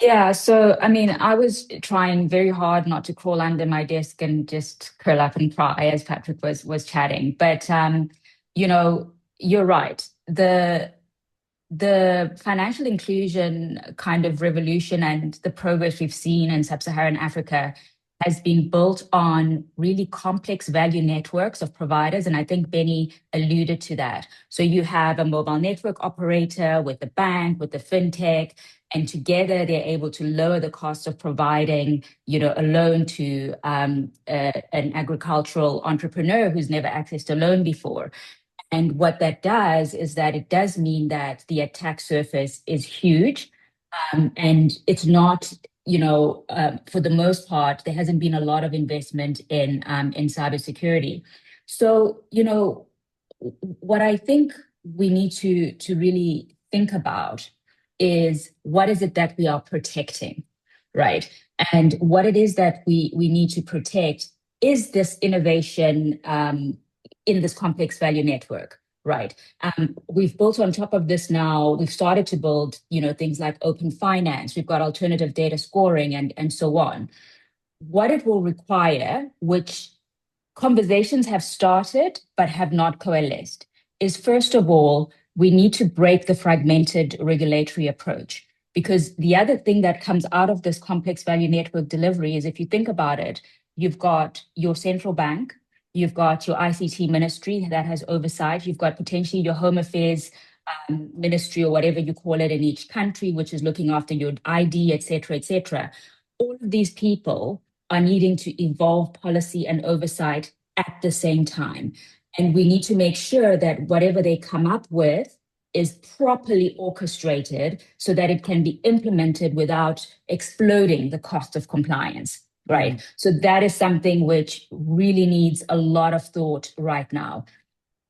Yeah, so I mean, I was trying very hard not to crawl under my desk and just curl up and cry as Patrick was chatting. But you know, you're right. The financial inclusion kind of revolution and the progress we've seen in sub-Saharan Africa has been built on really complex value networks of providers. And I think Benny alluded to that. So you have a mobile network operator with the bank, with the fintech, and together they're able to lower the cost of providing, a loan to an agricultural entrepreneur who's never accessed a loan before. And what that does is that it does mean that the attack surface is huge. And it's not, for the most part, there hasn't been a lot of investment in cybersecurity. So, what I think we need to really think about is what is it that we are protecting, right? And what it is that we need to protect is this innovation in this complex value network, right? We've built on top of this now, we've started to build, things like open finance, we've got alternative data scoring and so on. What it will require, which conversations have started but have not coalesced, is first of all, we need to break the fragmented regulatory approach. Because the other thing that comes out of this complex value network delivery is if you think about it, you've got your central bank, you've got your ICT ministry that has oversight, you've got potentially your home affairs ministry or whatever you call it in each country, which is looking after your ID, et cetera, et cetera. All of these people are needing to evolve policy and oversight at the same time. And we need to make sure that whatever they come up with is properly orchestrated so that it can be implemented without exploding the cost of compliance, right? So that is something which really needs a lot of thought right now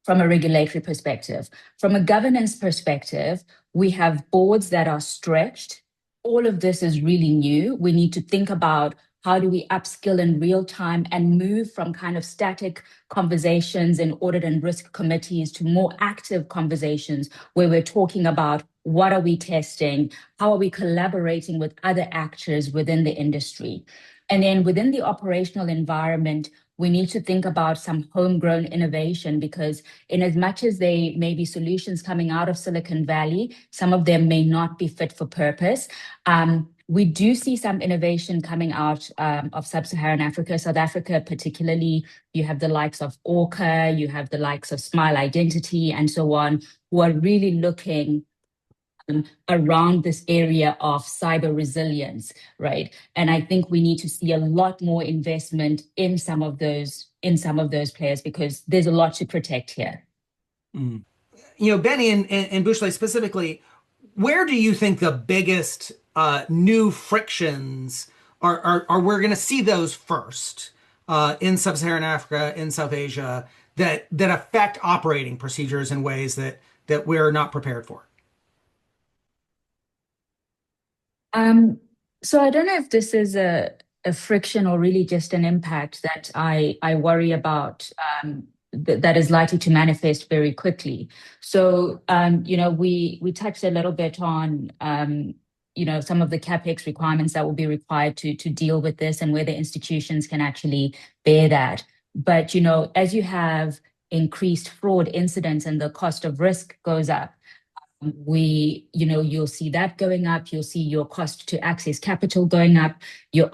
from a regulatory perspective. From a governance perspective, we have boards that are stretched. All of this is really new. We need to think about how do we upskill in real time and move from kind of static conversations in audit and risk committees to more active conversations where we're talking about what are we testing, how are we collaborating with other actors within the industry. And then within the operational environment, we need to think about some homegrown innovation because in as much as they may be solutions coming out of Silicon Valley, some of them may not be fit for purpose. We do see some innovation coming out of sub-Saharan Africa, South Africa particularly. You have the likes of Orca, you have the likes of Smile Identity and so on, who are really looking around this area of cyber resilience, right? And I think we need to see a lot more investment in some of those players because there's a lot to protect here. Mm. Benny and Buhle specifically, where do you think the biggest new frictions are we're going to see those first in sub-Saharan Africa, in South Asia, that affect operating procedures in ways that we're not prepared for? So I don't know if this is a friction or really just an impact that I worry about that is likely to manifest very quickly. So we touched a little bit on some of the capex requirements that will be required to deal with this and whether institutions can actually bear that. But as you have increased fraud incidents and the cost of risk goes up, you'll see that going up. You'll see your cost to access capital going up. You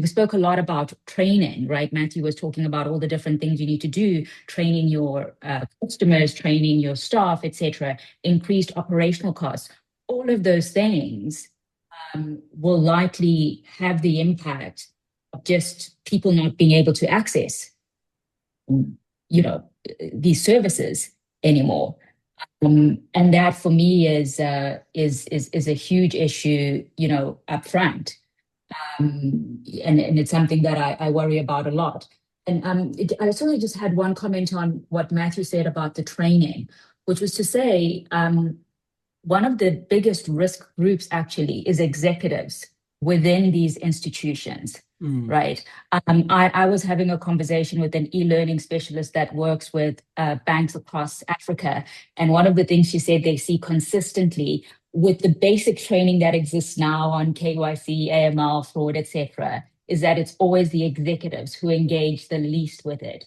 spoke a lot about training, right? Matthew was talking about all the different things you need to do, training your customers, training your staff, etc. Increased operational costs. All of those things will likely have the impact of just people not being able to access, these services anymore. And that for me is a huge issue, up front. And it's something that I worry about a lot. And I certainly just had one comment on what Matthew said about the training, which was to say, one of the biggest risk groups actually is executives within these institutions. Right. I was having a conversation with an e-learning specialist that works with banks across Africa. And one of the things she said they see consistently with the basic training that exists now on KYC, AML, fraud, etc., is that it's always the executives who engage the least with it.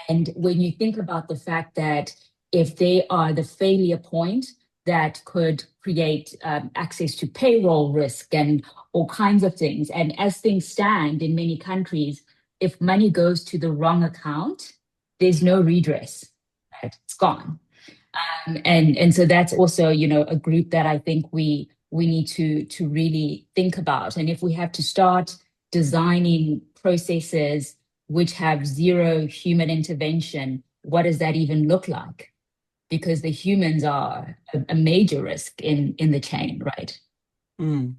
And when you think about the fact that if they are the failure point that could create access to payroll risk and all kinds of things, and as things stand in many countries, if money goes to the wrong account, there's no redress, right? It's gone. And so that's also, a group that I think we need to really think about. And if we have to start designing processes which have zero human intervention, what does that even look like? Because the humans are a major risk in the chain, right? Mm.